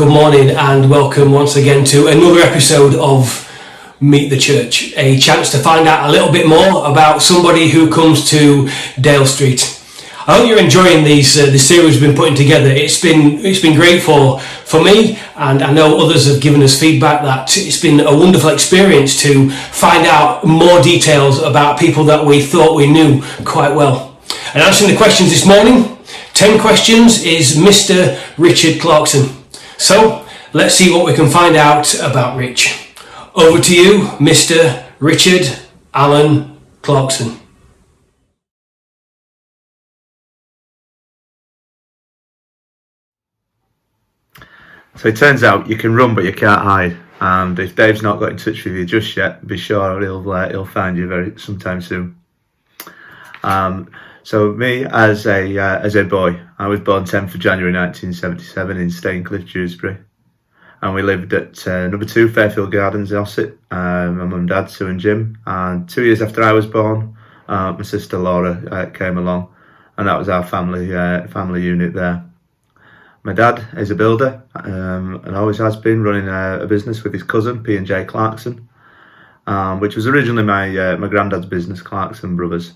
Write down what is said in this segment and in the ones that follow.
Good morning and welcome once again to another episode of Meet the Church, a chance to find out a little bit more about somebody who comes to Dale Street. I hope you're enjoying the series we've been putting together. It's been great for me, and I know others have given us feedback that it's been a wonderful experience to find out more details about people that we thought we knew quite well. And answering the questions this morning, 10 questions, is Mr. Richard Clarkson. So, let's see what we can find out about Rich. Over to you, Mr. Richard Allen Clarkson. So it turns out you can run but you can't hide, and if Dave's not got in touch with you just yet, be sure he'll find you sometime soon. So me as a boy, I was born 10th of January 1977 in Staincliffe, Dewsbury, and we lived at number 2 Fairfield Gardens in OUSIDE. My mum, dad, Sue and Jim, and 2 years after I was born, my sister Laura came along, and that was our family unit there. My dad is a builder and always has been, running a business with his cousin P&J Clarkson, which was originally my granddad's business, Clarkson Brothers.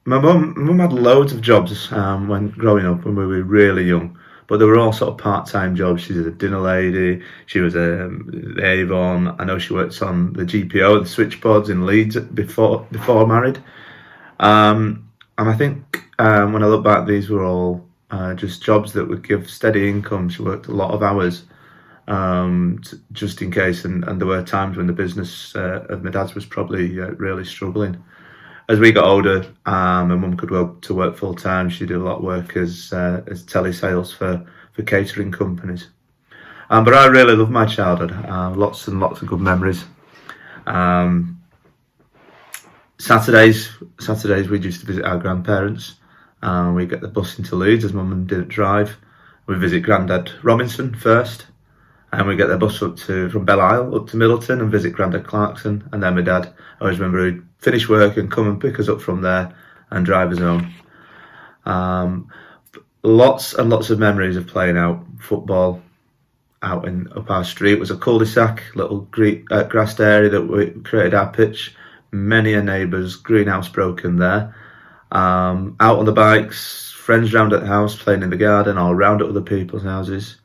My mum had loads of jobs when growing up, when we were really young, but they were all sort of part-time jobs. She was a dinner lady, she was Avon. I know she worked on the GPO, the switchboards in Leeds before married. And I think when I look back, these were all just jobs that would give steady income. She worked a lot of hours just in case, and there were times when the business of my dad's was probably really struggling. As we got older, my mum could go to work full time. She did a lot of work as telesales for catering companies. But I really loved my childhood. Lots and lots of good memories. Saturdays we used to visit our grandparents. We get the bus into Leeds, as mum didn't drive. We visit Grandad Robinson first, and we get the bus from Belle Isle up to Middleton and visit Grandad Clarkson, and then my dad, I always remember, he'd finish work and come and pick us up from there and drive us home. Lots and lots of memories of playing out football out up our street. It was a cul-de-sac, little grassed area that we created our pitch. Many a neighbour's greenhouse broken there. Out on the bikes, friends round at the house playing in the garden or round at other people's houses.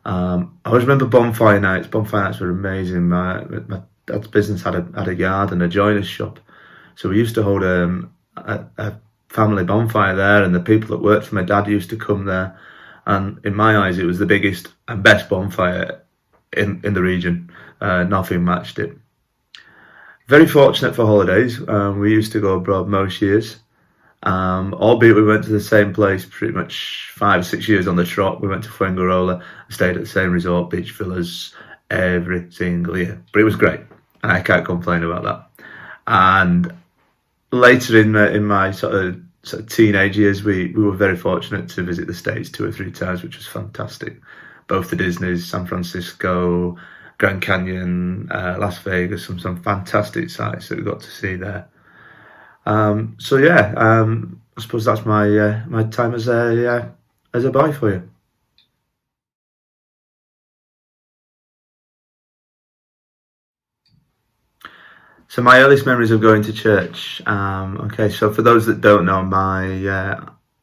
I always remember bonfire nights. Bonfire nights were amazing. My dad's business had a yard and a joiner's shop, so we used to hold a family bonfire there, and the people that worked for my dad used to come there. And in my eyes, it was the biggest and best bonfire in the region. Nothing matched it. Very fortunate for holidays. We used to go abroad most years. Albeit we went to the same place pretty much 5 or 6 years on the trot. We went to Fuengirola and stayed at the same resort, beach villas, every single year. But it was great, and I can't complain about that. And later in my sort of teenage years, we were very fortunate to visit the States 2 or 3 times, which was fantastic. Both the Disneys, San Francisco, Grand Canyon, Las Vegas, some fantastic sights that we got to see there. I suppose that's my time as a boy for you. So my earliest memories of going to church. So for those that don't know,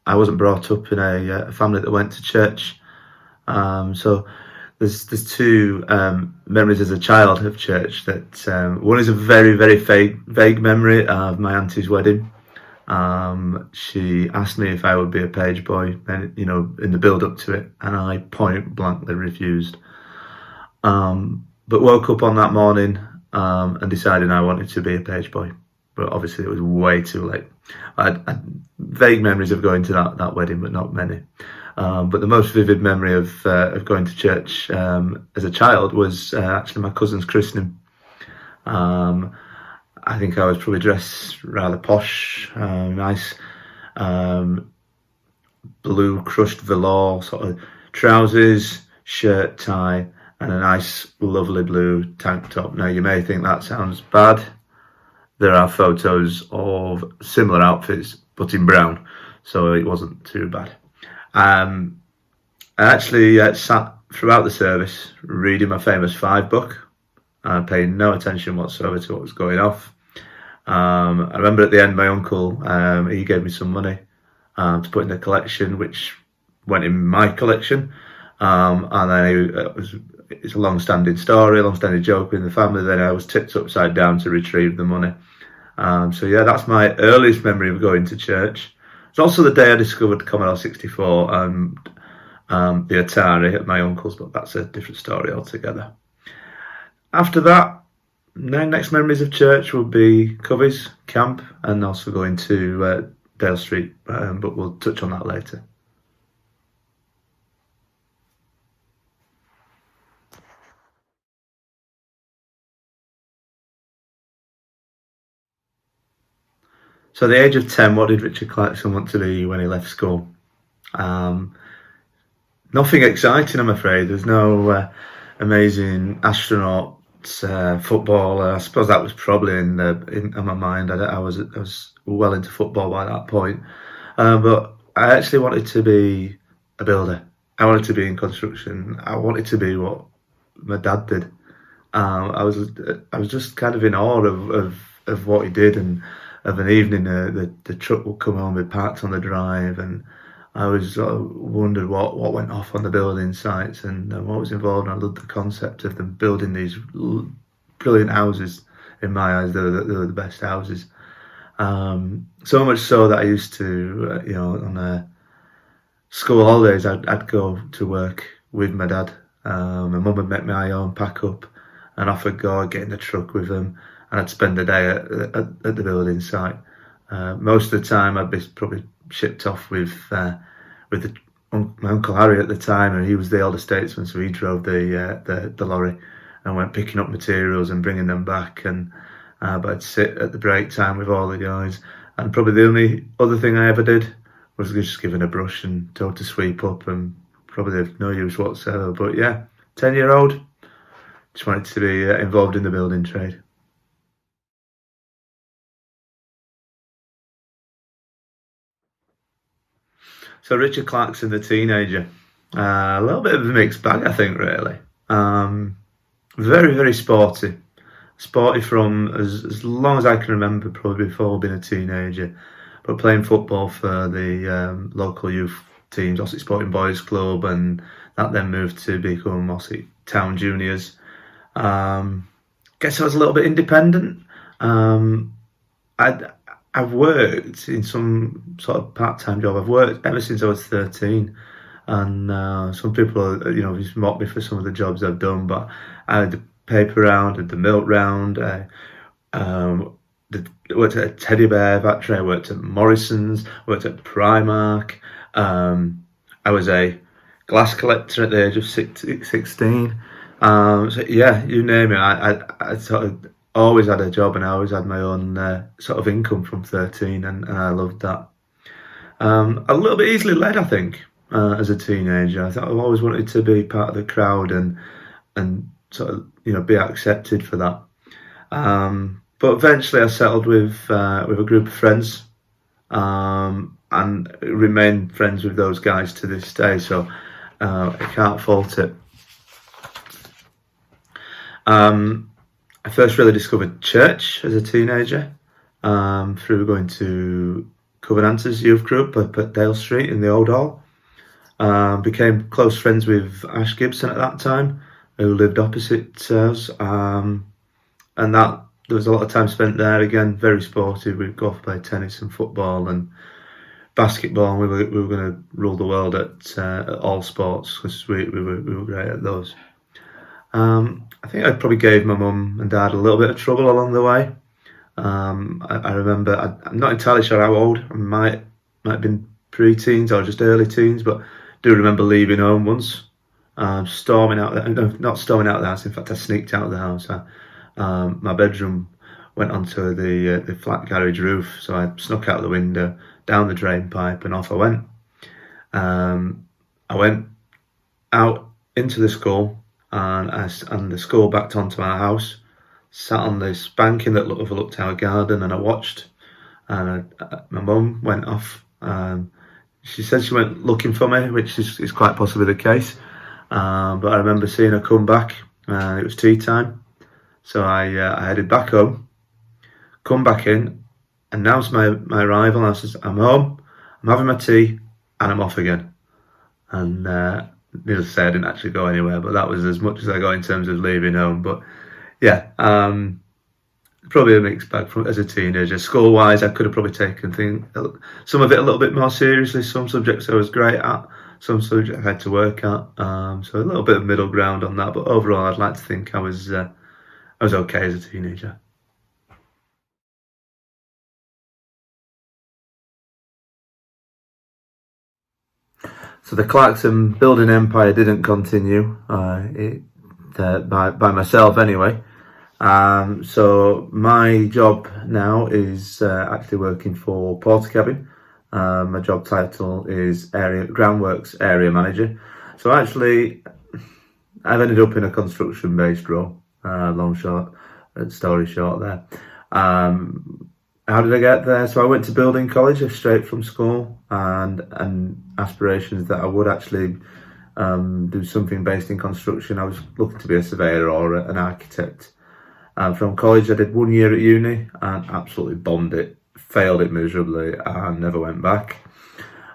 I wasn't brought up in a family that went to church. So there's 2 memories as a child of church. That one is a very, very vague memory of my auntie's wedding. She asked me if I would be a page boy, and in the build up to it, and I point blankly refused. But woke up on that morning and decided I wanted to be a page boy. But obviously it was way too late. I had vague memories of going to that wedding, but not many. But the most vivid memory of going to church as a child was actually my cousin's christening. I think I was probably dressed rather posh, nice blue crushed velour sort of trousers, shirt, tie, and a nice lovely blue tank top. Now you may think that sounds bad. There are photos of similar outfits but in brown, so it wasn't too bad. I actually sat throughout the service reading my famous 5 book, paying no attention whatsoever to what was going off. I remember at the end, my uncle, he gave me some money to put in the collection, which went in my collection. And then it's a long-standing story, a long-standing joke in the family. Then I was tipped upside down to retrieve the money. So yeah, that's my earliest memory of going to church. It's also the day I discovered Commodore 64 and the Atari at my uncle's, but that's a different story altogether. After that, my next memories of church will be Coveys, camp, and also going to Dale Street, but we'll touch on that later. So at the age of 10, what did Richard Clarkson want to be when he left school? Nothing exciting, I'm afraid. There's no amazing astronaut, footballer. I suppose that was probably in my mind. I was well into football by that point. But I actually wanted to be a builder. I wanted to be in construction. I wanted to be what my dad did. I was just kind of in awe of what he did, and of an evening the truck would come home, be parked on the drive, and I always sort of wondered what went off on the building sites and what was involved. And I loved the concept of them building these brilliant houses. In my eyes, they were the best houses. So much so that I used to, on school holidays, I'd go to work with my dad. My mum would make my own pack up, and off I'd go, I'd get in the truck with them, and I'd spend the day at the building site. Most of the time, I'd be probably shipped off with my Uncle Harry at the time, and he was the elder statesman, so he drove the lorry and went picking up materials and bringing them back. And but I'd sit at the break time with all the guys, and probably the only other thing I ever did was just given a brush and told to sweep up, and probably of no use whatsoever. But yeah, 10-year-old, just wanted to be involved in the building trade. So Richard Clarkson, the teenager, a little bit of a mixed bag, I think, really. Very, very sporty. Sporty from as long as I can remember, probably before being a teenager. But playing football for the local youth teams, Ossett Sporting Boys Club, and that then moved to become Ossett Town Juniors. Guess I was a little bit independent. I've worked in some sort of part-time job. I've worked ever since I was 13, and some people, just mock me for some of the jobs I've done. But I had the paper round, had the milk round. I worked at a teddy bear factory. I worked at Morrison's. Worked at Primark. I was a glass collector at the age of 16. So yeah, you name it. I sort of always had a job, and I always had my own sort of income from 13, and I loved that. A little bit easily led, I think, as a teenager. I thought I always wanted to be part of the crowd and sort of be accepted for that. But eventually, I settled with a group of friends, and remain friends with those guys to this day. So I can't fault it. I first really discovered church as a teenager through going to Covenanters youth group up at Dale Street in the Old Hall. Became close friends with Ash Gibson at that time, who lived opposite us, and that there was a lot of time spent there. Again, very sporty. We'd go off play tennis and football and basketball, and we were going to rule the world at all sports, because we were great at those. I think I probably gave my mum and dad a little bit of trouble along the way. I remember, I'm not entirely sure how old. I might have been pre-teens or just early teens, but I do remember leaving home once, storming out. Not storming out of the house. In fact, I sneaked out of the house. My bedroom went onto the flat garage roof, so I snuck out the window, down the drain pipe, and off I went. I went out into the school, and the school backed onto our house, sat on this banking that overlooked our garden, and I watched. And my mum went off. She said she went looking for me, which is quite possibly the case. But I remember seeing her come back, and it was tea time. So I headed back home, come back in, announced my arrival, and I said, I'm home, I'm having my tea, and I'm off again. And needless to say, I didn't actually go anywhere, but that was as much as I got in terms of leaving home. But yeah, probably a mixed bag as a teenager. School-wise, I could have probably taken some of it a little bit more seriously. Some subjects I was great at, some subjects I had to work at. So a little bit of middle ground on that. But overall, I'd like to think I was okay as a teenager. So the Clarkson building empire didn't continue, by myself anyway. So my job now is actually working for Portakabin. My job title is Groundworks Area Manager. So actually, I've ended up in a construction-based role. Story short there. How did I get there? So I went to building college straight from school, and aspirations that I would actually do something based in construction. I was looking to be a surveyor or an architect. From college, I did 1 year at uni and absolutely bombed it, failed it miserably, and never went back.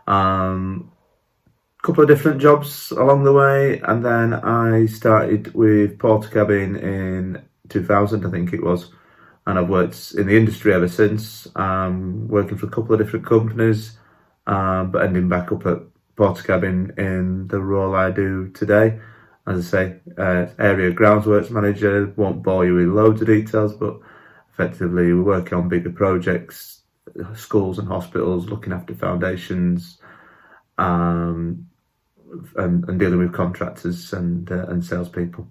Couple of different jobs along the way, and then I started with Portakabin in 2000, I think it was. And I've worked in the industry ever since, working for a couple of different companies, but ending back up at Portakabin in the role I do today. As I say, area groundworks manager. Won't bore you with loads of details, but effectively we're working on bigger projects, schools and hospitals, looking after foundations, and dealing with contractors and salespeople.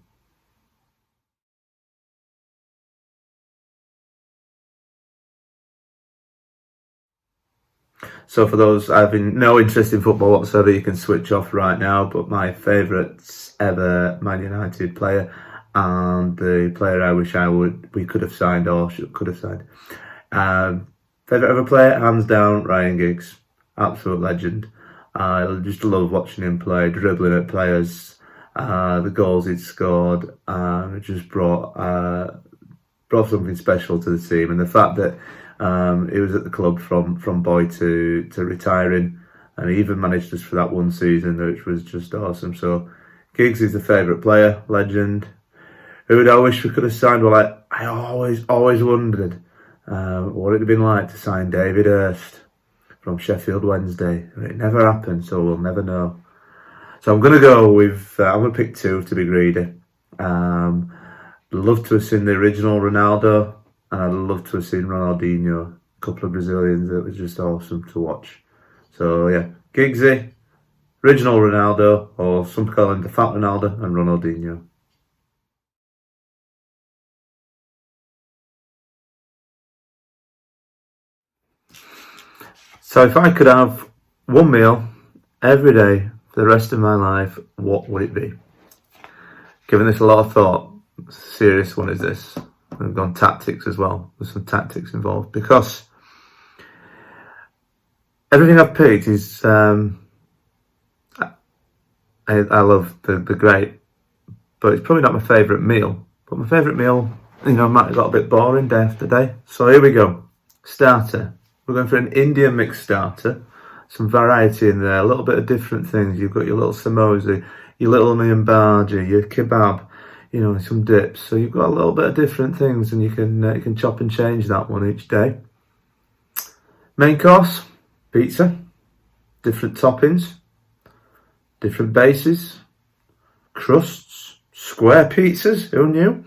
So for those having no interest in football whatsoever, you can switch off right now. But my favourite ever Man United player, and the player I wish we could have signed or could have signed. Favourite ever player, hands down, Ryan Giggs. Absolute legend. I just love watching him play, dribbling at players. The goals he'd scored, it just brought something special to the team, and the fact that he was at the club from boy to retiring, and he even managed us for that one season, which was just awesome. So Giggs is the favourite player, legend. Who would I wish we could have signed? Well, I always wondered what it'd have been like to sign David Hurst from Sheffield Wednesday. It never happened, so we'll never know. So I'm going to go with, I'm going to pick two to be greedy. Love to have seen the original Ronaldo, and I'd love to have seen Ronaldinho, a couple of Brazilians that was just awesome to watch. So yeah, Giggsy, original Ronaldo, or some call him the Fat Ronaldo, and Ronaldinho. So if I could have one meal every day for the rest of my life, what would it be? Giving this a lot of thought, serious one is this. We've gone tactics as well. There's some tactics involved, because everything I've picked is I love the great, but it's probably not my favourite meal. But my favourite meal, might have got a bit boring day after day. So here we go. Starter. We're going for an Indian mixed starter. Some variety in there, a little bit of different things. You've got your little samosa, your little onion bhaji, your kebab, some dips. So you've got a little bit of different things, and you can chop and change that one each day. Main course, pizza, different toppings, different bases, crusts, square pizzas, who knew?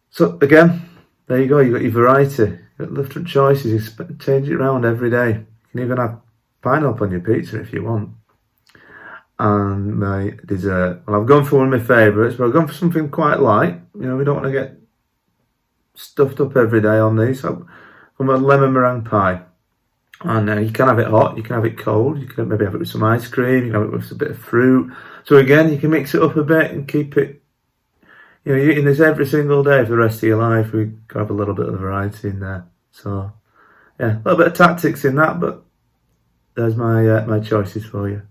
So again, there you go, you've got your variety, you've got different choices, you change it around every day. You can even have pineapple on your pizza if you want. And my dessert, well, I've gone for one of my favourites, but I've gone for something quite light. We don't want to get stuffed up every day on these. So I've got a lemon meringue pie. And you can have it hot, you can have it cold, you can maybe have it with some ice cream, you can have it with a bit of fruit. So again, you can mix it up a bit and keep it, you're eating this every single day for the rest of your life. We can have a little bit of variety in there. So yeah, a little bit of tactics in that, but there's my choices for you.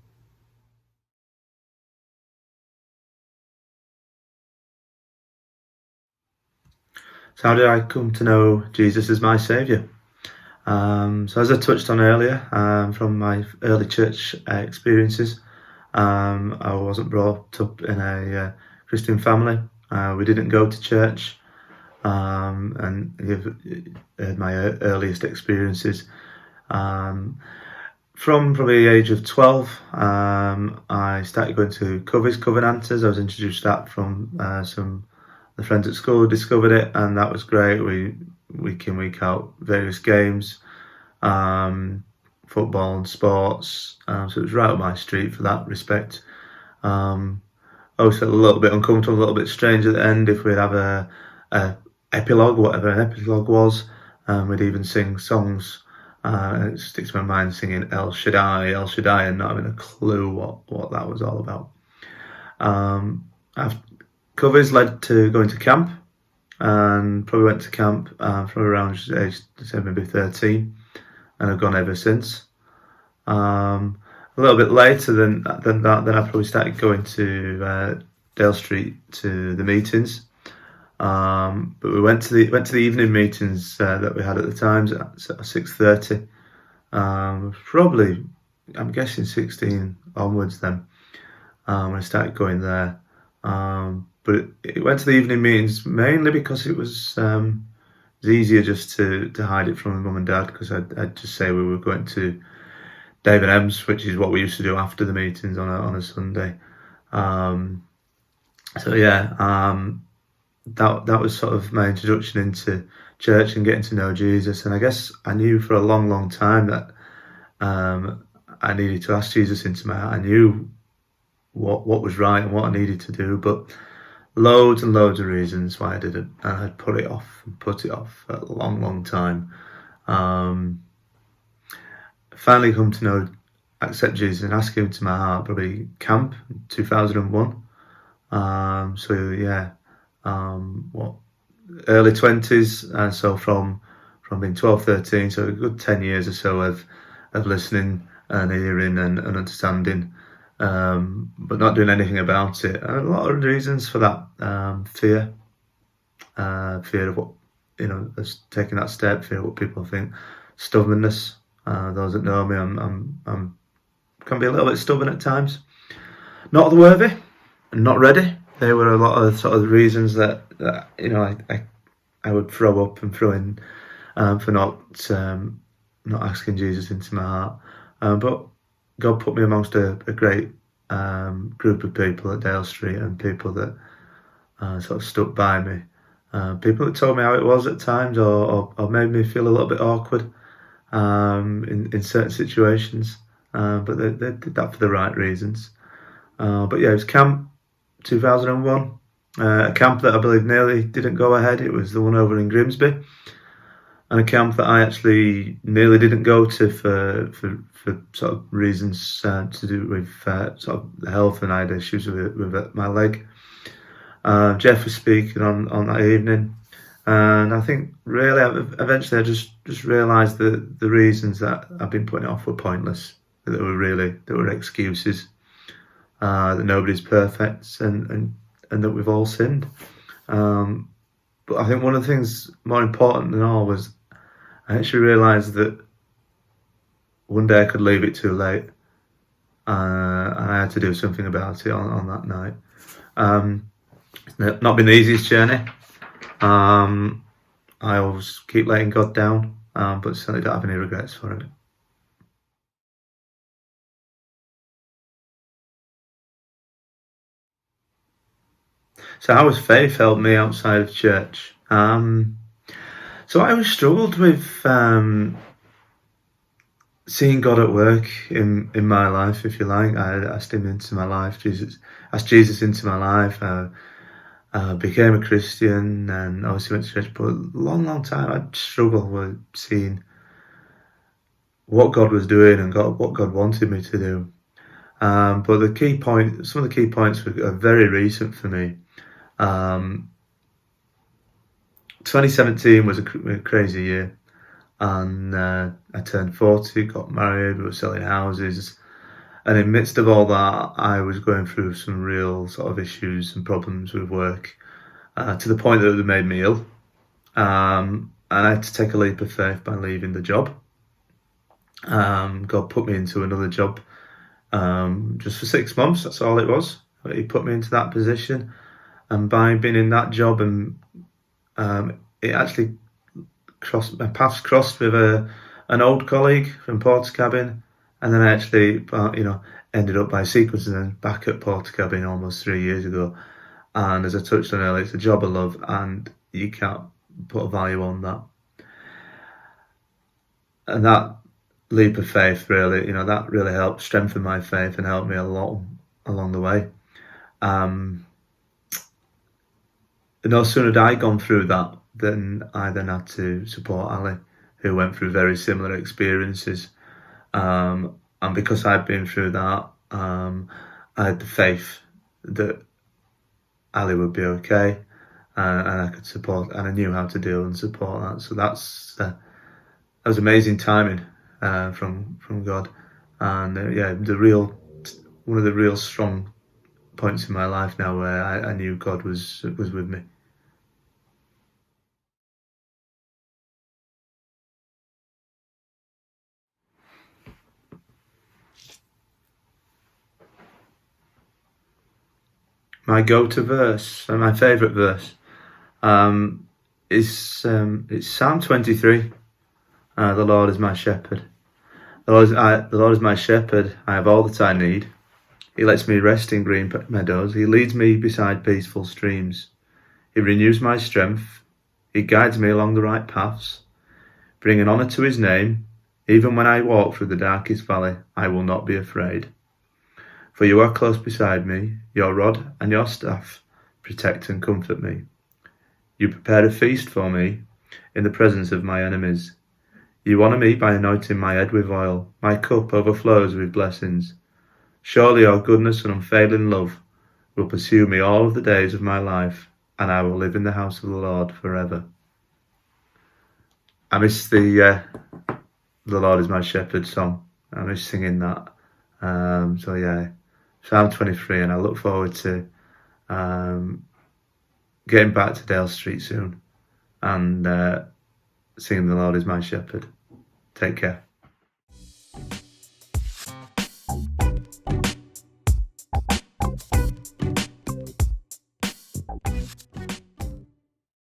So how did I come to know Jesus as my saviour? So as I touched on earlier, from my early church experiences, I wasn't brought up in a Christian family. We didn't go to church, and my earliest experiences. From probably the age of 12, I started going to Covenanters. I was introduced to that from some the friends at school discovered it, and that was great. We week in, week out, various games, football and sports. So it was right up my street for that respect. I always felt a little bit uncomfortable, a little bit strange at the end if we'd have a epilogue, whatever an epilogue was. We'd even sing songs. It sticks to my mind singing El Shaddai, El Shaddai, and not having a clue what that was all about. Covers led to going to camp, and probably went to camp from around age, say maybe 13, and I've gone ever since. A little bit later than that, then I probably started going to Dale Street to the meetings. But we went to the evening meetings that we had at the time at 6:30. Probably, I'm guessing 16 onwards then, when I started going there. But it went to the evening meetings mainly because it was easier just to hide it from my mum and dad, because I'd just say we were going to David M's, which is what we used to do after the meetings on a Sunday. That was sort of my introduction into church and getting to know Jesus. And I guess I knew for a long, long time that I needed to ask Jesus into my heart. I knew what was right and what I needed to do, but loads and loads of reasons why I didn't, and I'd put it off for a long, long time. Finally come to accept Jesus and ask him into my heart, probably camp 2001. Early 20s, and so from being 12, 13, so a good 10 years or so of listening and hearing and understanding, but not doing anything about it. And a lot of reasons for that: fear of what, taking that step, fear of what people think, stubbornness. Those that know me, I'm can be a little bit stubborn at times, not worthy, and not ready. There were a lot of sort of reasons that I would throw up and throw in for not asking Jesus into my heart. But God put me amongst a great group of people at Dale Street, and people that sort of stuck by me. People that told me how it was at times, or made me feel a little bit awkward in certain situations. But they did that for the right reasons. But yeah, it was camp 2001, a camp that I believe nearly didn't go ahead. It was the one over in Grimsby, and a camp that I actually nearly didn't go to for sort of reasons to do with sort of health, and I had issues with my leg. Jeff was speaking on that evening, and I think really eventually I just realised that the reasons that I've been putting it off were pointless, that they were excuses. That nobody's perfect, and that we've all sinned. But I think one of the things more important than all was I actually realised that one day I could leave it too late, and I had to do something about it on that night. It's not been the easiest journey. I always keep letting God down, but certainly don't have any regrets for it. So how has faith helped me outside of church? So I always struggled with seeing God at work in my life, if you like. I asked him into my life, asked Jesus into my life. Became a Christian, and obviously went to church, but a long, long time I'd struggle with seeing what God was doing and what God wanted me to do. But some of the key points are very recent for me. 2017 was a crazy year. and I turned 40, got married, we were selling houses, and in the midst of all that, I was going through some real sort of issues and problems with work, to the point that they made me ill. And I had to take a leap of faith by leaving the job. God put me into another job, just for 6 months, that's all it was. He put me into that position, and by being in that job, and it actually my paths crossed with an old colleague from Portakabin, and then I actually, ended up by sequencing and back at Portakabin almost 3 years ago. And as I touched on earlier, it's a job I love, and you can't put a value on that. And that leap of faith really, that really helped strengthen my faith and helped me a lot along the way. No sooner had I gone through that than I then had to support Ali, who went through very similar experiences. And because I'd been through that, I had the faith that Ali would be okay, and I could support, and I knew how to deal and support that. So that was amazing timing from God, and one of the real strong points in my life now where I knew God was with me. My go-to verse, and my favourite verse, it's Psalm 23. The Lord is my shepherd. The Lord is my shepherd. I have all that I need. He lets me rest in green meadows. He leads me beside peaceful streams. He renews my strength. He guides me along the right paths, bringing honour to his name. Even when I walk through the darkest valley, I will not be afraid. For you are close beside me, your rod and your staff protect and comfort me. You prepare a feast for me in the presence of my enemies. You honour me by anointing my head with oil. My cup overflows with blessings. Surely your goodness and unfailing love will pursue me all of the days of my life, and I will live in the house of the Lord forever. I miss the Lord is my shepherd song. I miss singing that. Psalm 23, and I look forward to getting back to Dale Street soon and singing The Lord is my shepherd. Take care.